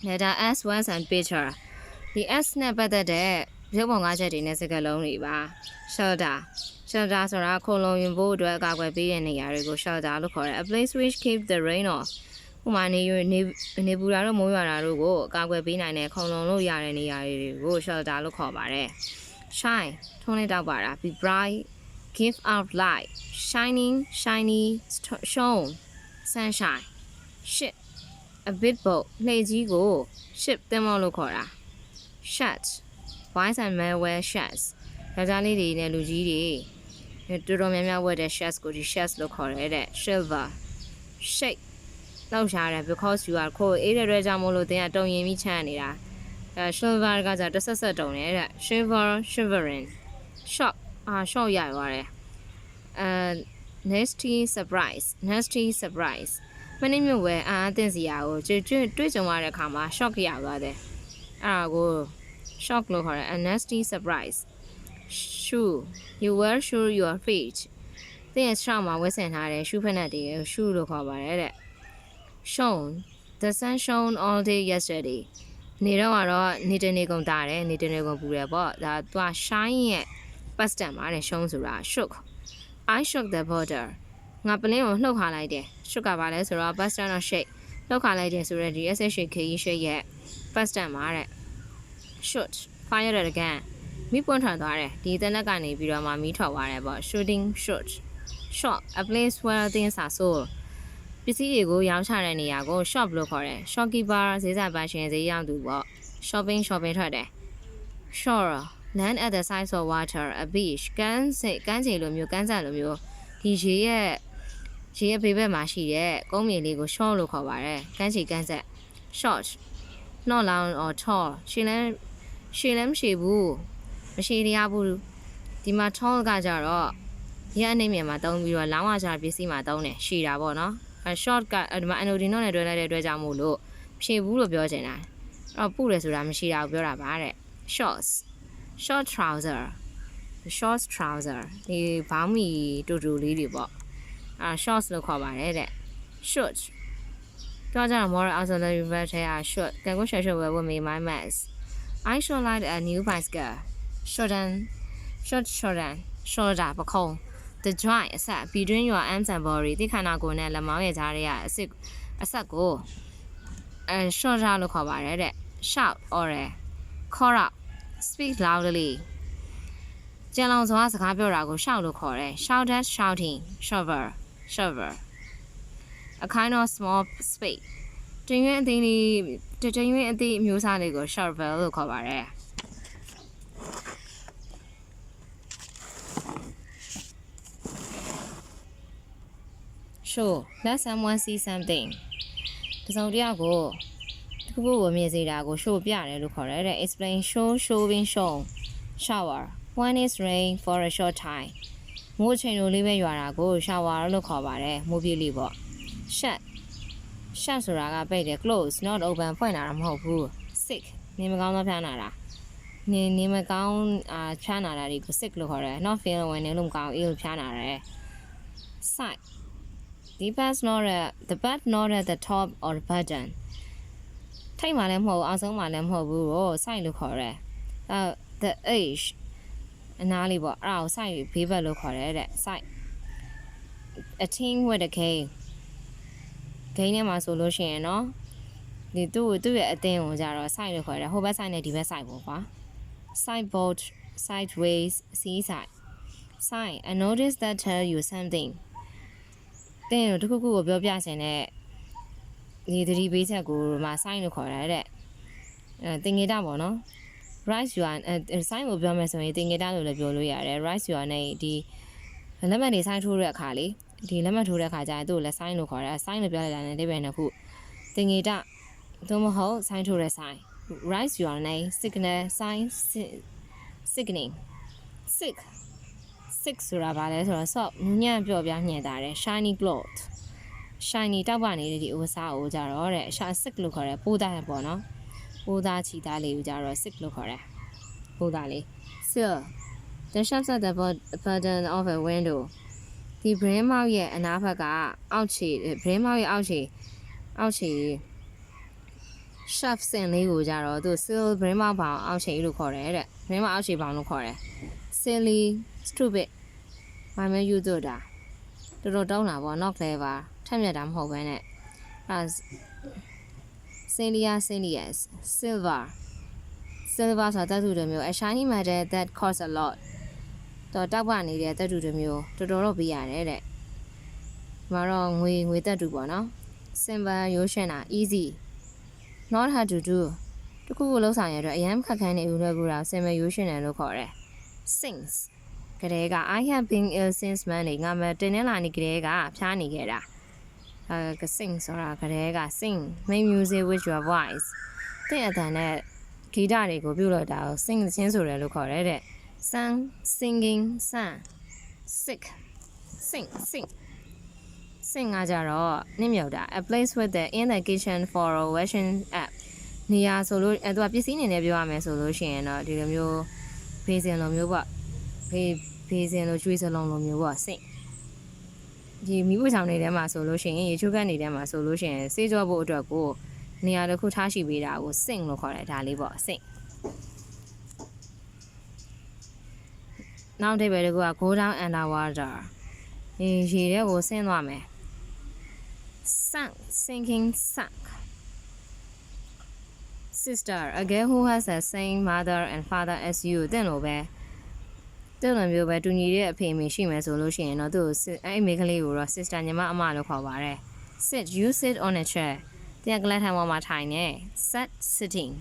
Letter S was and picture. The S နဲ့ပတ်သက်တဲ့ရုပ်ပုံကားချက်တွေနဲ့စကားလုံးတွေပါ shelter ဆိုတာခိုလုံရင်ဖို့အတွက်အကာအကွယ်ပေးတဲ့နေရာတွေကို shelter လို့ခေါ်တယ် a place which keep the rain off ဥပမာနေပူတာတို့မိုးရွာတာတို့ကိုအကာအကွယ်ပေးနိုင်တဲ့ခိုလုံလို့ရတဲ့နေရာတွေကို shelter လို့ခေါ်ပါတယ် shine ထုံးလေးတောက်ပါတာ be bright give out light shining shiny shone sunshine ship a bit boat လှေကြီးကို ship သင်္ဘောလို့ခေါ်တာ shut boys and men wear shirts ယောက်ျားလေးတွေနဲ့လူကြီးတွေတော်တော်များများဝတ်တဲ့ shirts ကိုဒီ shirts လို့ခေါ်ရဲတဲ့ silver shake လောက်ရှာတယ် because you are cold အေးတဲ့အတွက်ကြောင့်မို့လို့သင်ကတုံရင်ပြီးချမ်းနေတာsilver ကကြတစ်ဆက်တုံနေတဲ့ shivering shock shock ရရွာတယ်nasty surprise မင်းမျိုးပဲအသင့်စရာကိုတွေ့ကြုံရတဲ့အခါမှာ shock ရသွားတယ်အဲ့ဒါကို shock လို့ခေါ်တယ် a nasty surprise shoe you wear shoe your feet သင်ရဲ့ shop မှာဝတ်ဆင်ထားတဲ့ shoe ဖက်နဲ့တည်း shoe လို့ခေါ်ပါတယ်တဲ့ shone the sun shone all day yesterday နေတော့နေတနေကုန်တာတယ်နေတနေကုန်ပူတယ်ပေါ့ဒါသူက shine ရဲ့ past tense မှာတဲ့ shone ဆိုတာ shook I shook the border ငါပလင်းကိုလှုပ်ခါလိုက်တယ် shook ကပါလဲဆိုတော့ past tense တော့ shake လှုပ်ခါလိုက်တယ်ဆိုတော့ဒီ shake shake ရဲ့ past tense မှာတဲ့ shoot fire at again မိပွင့်ထွက်သွားတယ်ဒီတနက်ကနေပြီးတော့မှမီးထွက်သွားတယ်ပေါ့ shooting shoot shop a place where things are sold ပစ္စည်းတွေကိုရောင်းချတဲ့နေရာကို shop လို့ခေါ်တယ် shopkeeper ဈေးဆိုင်ပိုင်ရှင်ဈေးရောင်းသူပေါ့ shopping ထွက်တယ် shore land at the side of water a beach ကမ်းခြေလိုမျိုးကမ်းစပ်လိုမျိုးဒီရေရဲ့ဘေးဘက်မှာရှိတဲ့ကုန်းမြေလေးကို shore လို့ခေါ်ပါတယ်ကမ်းခြေကမ်းစပ် short not long or tall ရှည်လည်းမရှိဘူးမရှိရဘူးဒီမှာ tall ကကြတော့ရအနေမြင်မှာတုံးပြီးတော့လောင်းဝါကြပစ္စည်းမှာတုံးတယ်ရှည်တာပေါ့နော်short ကဒီမှာ anodino နဲ့တွဲလိုက်တဲ့အတွက်ကြောင့်မို့လို့ဖြေဘူးလို့ပြောချင်တာအဲ့တော့ပုတယ်ဆိုတာမရှိတာကိုပြောတာပါတဲ့ short trouser ဒီဘောင်းမီတူလေးတွေပေါ့shorts လို့ခေါ်ပါတယ်တဲ့ short တော့ကြတော့ more auxiliary verb ထဲက short ကံကို short verb ဝင်မိ my mass I should like a new bicycle shorter ပခုံး the joint အဆက် between your arms and body ဒီခန္ဓာကိုယ်နဲ့လက်မောင်းရဲ့ကြားထဲကအဆက်ကိုshorter လို့ခေါ်ပါတယ်တဲ့ shout oral call out speak loudly ကြံလောင်စွာစကားပြောတာကို shout လို့ခေါ်တယ် shouted shouting shover a kind of small space တရွင်းအသေးမျိုးစားလေးကို shovel လို့ခေါ်ပါတယ်Sure, let someone see something. တစုံတစ်ယောက်ကိုတစ်ခုခုမြင်စေတာကို show ပြတယ်လို့ခေါ်တယ်တဲ့ explain show showing show shower when it's rain for a short time မိုးချိန်လိုလေးပဲရွာတာကို shower လို့ခေါ်ပါတယ်မိုးပြေးလေးပေါ့ shut ဆိုတာကပိတ်တယ် close not open ဖွင့်တာမဟုတ်ဘူး sick နေမကောင်းတော့ဖျားနာတာနေမကောင်းဖျားနာတာတွေကို sick လို့ခေါ်တယ် not feel ဝင်နေလို့မကောင်း ill ဖျားနာတယ် sight the bad not at the top or button ထိတ်မှလည်းမဟုတ်အောင်ဆုံးမှလည်းမဟုတ်ဘူးကို side လို့ခေါ်တယ် the edge အနားလေးပေါ့အဲ့ဒါကို side ဘေးဘက်လို့ခေါ်တယ်တဲ့ side a team with a game ထဲမှာဆိုလို့ရှိရင်เนาะဒီသူ့ရဲ့အသင်းကိုကြတော့ side လို့ခေါ်တယ်ဟိုဘက် side နဲ့ဒီဘက် side ပေါ့ကွာ sideboard sideways seaside sign I notice that tell you somethingတဲ့တခုခုကိုပြောပြစင်တဲ့ဒီသတိပေးချက်ကိုမှ sign လို့ခေါ်တာတဲ့တင်ငေတာပေါ့နော် rise you are sign ကိုပြောမယ်ဆိုရင်တင်ငေတာလို့လည်းပြောလို့ရတယ် rise you are နဲ့ဒီလက်မှတ်တွေ sign ထိုးတဲ့အခါလေဒီလက်မှတ်ထိုးတဲ့အခါကျရင်သူ့ကိုလည်း sign လို့ခေါ်တာ sign လို့ပြောလိုက်တာနဲ့အဓိပ္ပာယ်နှစ်ခုတင်ငေတာသို့မဟုတ် sign ထိုးတဲ့ sign rise you are နဲ့ signal sign signaling sick ဆိုတာဗာလဲဆိုတော့ soft ညံ့ပျော့ပြားညင်တာတယ် shiny cloth shiny တောက်ပနေတဲ့ဒီဥစားကိုကြတော့တဲ့ sick လို့ခေါ်တယ်ပိုးသားတယ်ပေါ့နော်ပိုးသားချီသားလေးကိုကြတော့ sick လို့ခေါ်တယ်ပိုးသားလေး seal the shuts at the bottom of a window ဒီ brain မောက်ရဲ့အနားဘက်ကအောက်ခြေ brain မောက်ရဲ့အောက်ခြေ chef စင်လေးကိုကြတော့သူ sil brain မောက်ပေါင်အောက်ခြေလို့ခေါ်တယ်တဲ့ brain မောက်အောက်ခြေပေါင်လို့ခေါ်တယ် silly stupid ဘာမျိုးယူသွတာတော်တော်တောင်းတာပေါ့ not clever ထက်မြက်တာမဟုတ်ဘဲနဲ့အဲ sillier silver ဆိုတာတတ်သူတွေမျိုး a shiny metal that costs a lot တော့တောက်ပနေတဲ့တတ်သူတွေမျိုးတော်တော်တော့ပေးရတယ်တဲ့ဒီမှာတော့ငွေတတ်သူပေါ့နော် simple ရိုးရှင်းတာ easy not hard to do တခုခုလုံးဆောင်ရတော့အရင်ခက်ခဲနေဦးလွယ်ကူတာ simple ရိုးရှင်းတယ်လို့ခေါ်တယ် since ကလေးက I have been ill since Monday ငါမတင်နေလာနေကလေးကဖျားနေခဲ့တာsing ဆိုတာကလေးက sing make music with your voice တဲ့အတန်နဲ့ဂီတတွေကိုပြုလုပ်တာကို sing ချင်းဆိုတယ်လို့ခေါ်တယ်တဲ့ sang singing sang sick sing ကကြတော့နင့်မြုပ်တာ a place with the in the kitchen for a washing app နေရာဆိုလို့သူကပစ္စည်းနေနဲ့ပြောရမယ်ဆိုလို့ရှိရင်တော့ဒီလိုမျိုးဖေးစင်လိုမျိုးပေါ့ဖေးစင်လိုကျွေးစလုံးလိုမျိုးပေါ့ sing ဒီမိဖို့ဆောင်နေထဲမှာဆိုလို့ရှိရင်ရေချိုးကန်းနေထဲမှာဆိုလို့ရှိရင်စေးကြောဖို့အတွက်ကိုနေရာတစ်ခုထားရှိပေးတာကို sing လို့ခေါ်တယ်ဒါလေးပေါ့ sing နောက်တစ်ပဲတကူက go down underwater ရေထဲကိုဆင်းသွားမယ် sinking sunk sister a girl who has the same mother and father as you တဲ့လိုပဲတဲ့လိုမျိုးပဲတူညီတဲ့အဖေအမေရှိမယ်ဆိုလို့ရှိရင်တော့သူ့အဲ့မိန်းကလေးကိုတော့ sister ညီမအမလို့ခေါ်ပါတယ် sit you sit on a chair တရားကလေးထိုင်ပေါ်မှာထိုင်နေ sat sitting